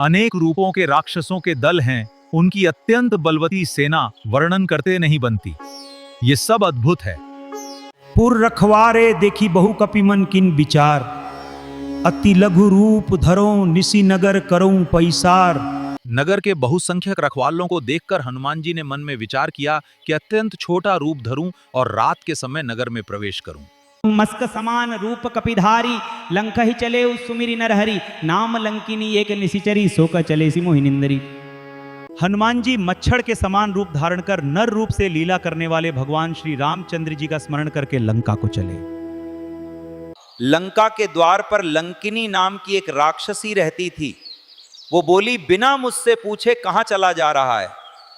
अनेक रूपों के राक्षसों के दल हैं, उनकी अत्यंत बलवती सेना वर्णन करते नहीं बनती। ये सब अद्भुत है। पुर रखवारे देखी बहु कपि मन किन विचार, अति लघु रूप धरो निसी नगर करऊं पैसार। नगर के बहुसंख्यक रखवालों को देखकर हनुमान जी ने मन में विचार किया कि अत्यंत छोटा रूप धरूं और रात के समय नगर में प्रवेश करूं। मस्क समान रूप कपिधारी, लंक ही चले सुमिरि नरहरि, नाम लंकिनी एक निशिचरी, सोक चले सी मोहिनिंदरी। हनुमान जी मच्छर के समान रूप धारण कर नर रूप से लीला करने वाले भगवान श्री रामचंद्र जी का स्मरण करके लंका को चले। लंका के द्वार पर लंकिनी नाम की एक राक्षसी रहती थी। वो बोली, बिना मुझसे पूछे कहां चला जा रहा है?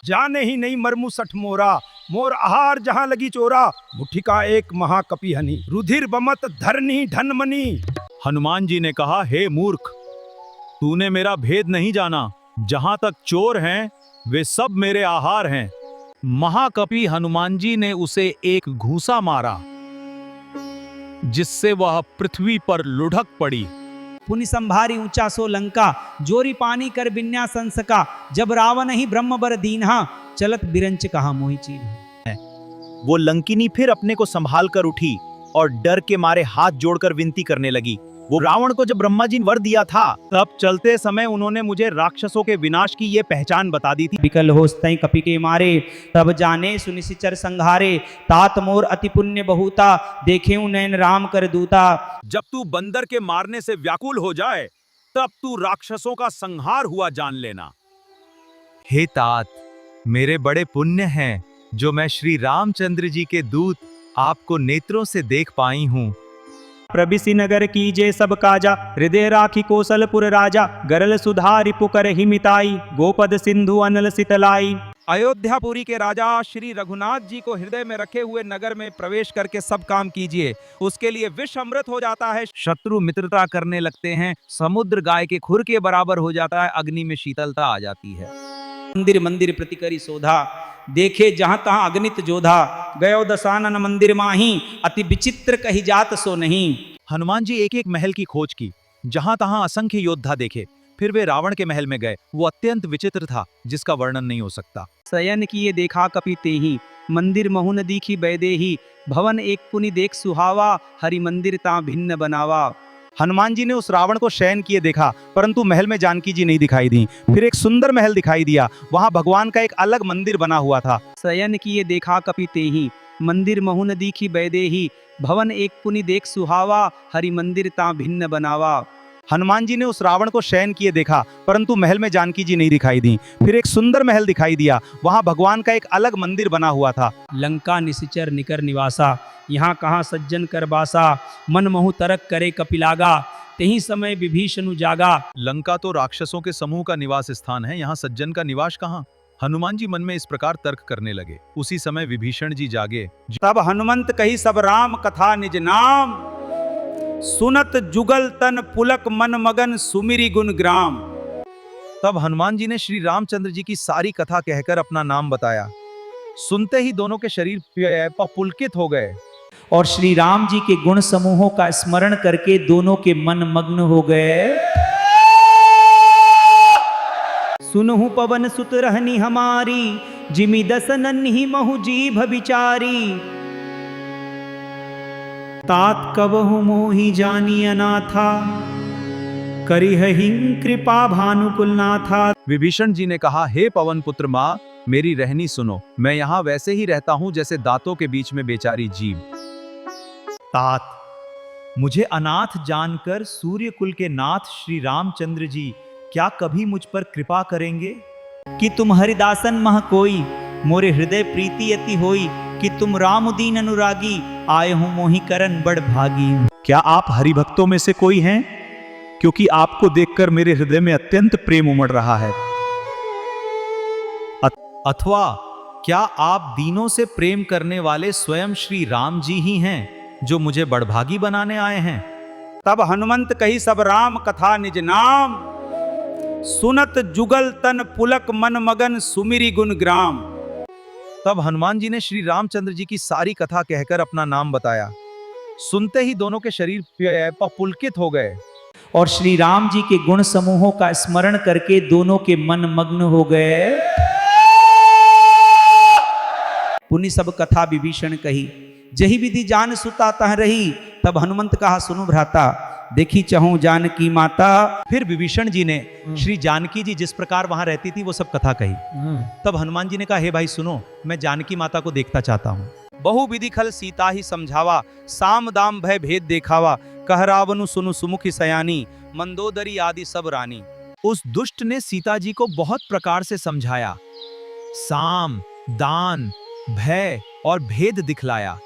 जाने ही नहीं मरमु सठ मोरा, मोर आहार जहां लगी चोरा, मुट्ठी का एक महाकपि हनी, रुधिर बमत धरनी धनमनी। हनुमान जी ने कहा, हे मूर्ख, तूने मेरा भेद नहीं जाना। जहां तक चोर हैं वे सब मेरे आहार हैं। महाकपि हनुमान जी ने उसे एक घूंसा मारा जिससे वह पृथ्वी पर लुढ़क पड़ी। पुनि संभारी ऊंचा सो लंका, जोरी पानी कर बिन्या संसका, जब रावण ही ब्रह्म बर दीन्हा, चलत बिरंच कहा मोहि चीन्हा। वो लंकिनी फिर अपने को संभाल कर उठी और डर के मारे हाथ जोड़कर विनती करने लगी। वो रावण को जब ब्रह्मा जी ने वर दिया था, तब चलते समय उन्होंने मुझे राक्षसों के विनाश की ये पहचान बता दी थी। विकल होस्तै कपि के मारे, तब जाने सुनिशिचर संघारे, तात मोर अति पुण्य बहुता, देखेऊ नयन राम कर दूता। जब तू बंदर के मारने से व्याकुल हो जाए, तब तू राक्षसों का संहार हुआ जान लेना। हे तात, मेरे बड़े पुण्य हैं जो मैं श्री रामचंद्र जी के दूत आपको नेत्रों से देख पाई हूँ। प्रबिसी नगर कीजे सब काजा, हृदय राखी कौशलपुर राजा, गरल सुधा रिपुकर हिमिताई, गोपद सिंधु अनल सितलाई। अयोध्यापुरी के राजा श्री रघुनाथ जी को हृदय में रखे हुए नगर में प्रवेश करके सब काम कीजिए, उसके लिए विष अमृत हो जाता है, शत्रु मित्रता करने लगते हैं, समुद्र गाय के खुर के बराबर हो जाता है, अग्नि में शीतलता आ जाती है। मंदिर मंदिर प्रतिकरी शोधा, देखे जहां तहां अगणित जोधा, गयो दशानन मंदिर माही, अति विचित्र कही जात सो नहीं। हनुमान जी एक एक महल की खोज की, जहां तहां असंख्य योद्धा देखे। फिर वे रावण के महल में गए। वो अत्यंत विचित्र था, जिसका वर्णन नहीं हो सकता। शयन किए देखा कपि तेहि, मंदिर महु न दीखी बैदेही, भवन एक पुनि देख सुहावा, हरि मंदिर ता भिन्न बनावा। हनुमान जी ने उस रावण को शयन किए देखा, परंतु महल में जानकी जी नहीं दिखाई दी। फिर एक सुंदर महल दिखाई दिया, वहां भगवान का एक अलग मंदिर बना हुआ था। शयन किए देखा कपि तेहि, मंदिर महु न दीखी बैदेही, भवन एक पुनि देख सुहावा, हरि मंदिर ता भिन्न बनावा। हनुमान जी ने उस रावण को शयन किए देखा, परंतु महल में जानकी जी नहीं दिखाई दी। फिर एक सुंदर महल दिखाई दिया, वहां भगवान का एक अलग मंदिर बना हुआ था। लंका निशिचर निकर निवासा, यहाँ कहाँ सज्जन कर बासा, मन महु तरक करे कपिलागा, तेही समय विभीषण जागा। लंका तो राक्षसों के समूह का निवास स्थान है, यहाँ सज्जन का निवास कहाँ? हनुमान जी मन में इस प्रकार तर्क करने लगे। उसी समय विभीषण जी जागे। तब हनुमंत कही सब राम कथा निज नाम, सुनत जुगल तन पुलक मन मगन सुमिरि गुण ग्राम। तब हनुमान जी ने श्री रामचंद्र जी की सारी कथा कहकर अपना नाम बताया। सुनते ही दोनों के शरीर पुलकित हो गए और श्री राम जी के गुण समूहों का स्मरण करके दोनों के मन मग्न हो गए। सुनहु पवन सुत रहनी हमारी, जिमि दसन ही महु जीभ विचारी। तात कबहु मोहि जानी अनाथा, करिहि कृपा भानुकुलनाथा। विभीषण जी ने कहा, हे पवन पुत्र माँ, मेरी रहनी सुनो। मैं यहाँ वैसे ही रहता हूँ जैसे दांतों के बीच में बेचारी जीव। तात, मुझे अनाथ जानकर सूर्य कुल के नाथ श्री रामचंद्र जी क्या कभी मुझ पर कृपा करेंगे? कि तुम हरिदासन मह कोई, मोरे हृदय प्रीति अति होई, कि तुम रामुदीन अनुरागी, आए हूं मोहि करन बड़ भागी। क्या आप हरिभक्तों में से कोई हैं? क्योंकि आपको देखकर मेरे हृदय में अत्यंत प्रेम उमड़ रहा है। अथवा क्या आप दीनों से प्रेम करने वाले स्वयं श्री राम जी ही हैं, जो मुझे बड़भागी बनाने आए हैं? तब हनुमंत कही सब राम कथा निज नाम, सुनत जुगल तन पुलक मन मगन सुमिरि गुण ग्राम। तब हनुमान जी ने श्री रामचंद्र जी की सारी कथा कहकर अपना नाम बताया। सुनते ही दोनों के शरीर पुलकित हो गए और श्री राम जी के गुण समूहों का स्मरण करके दोनों के मन मग्न हो गए। पुनि सब कथा विभीषण कही, जही विधि जान सुता तह रही। तब हनुमंत कहा, सुनो भ्राता, देखी चहूं जानकी माता। फिर विभीषण जी ने श्री जानकी जी जिस प्रकार वहां रहती थी वो सब कथा कही। तब हनुमान जी ने कहा, हे भाई सुनो, मैं जानकी माता को देखना चाहता हूँ। बहुविधि खल सीता ही समझावा, साम दाम भय भेद देखावा। कह रावनु सुनु सुमुखी सयानी, मंदोदरी आदि सब रानी। उस दुष्ट ने सीता जी को बहुत प्रकार से समझाया, साम, दान, भय और भेद दिखलाया।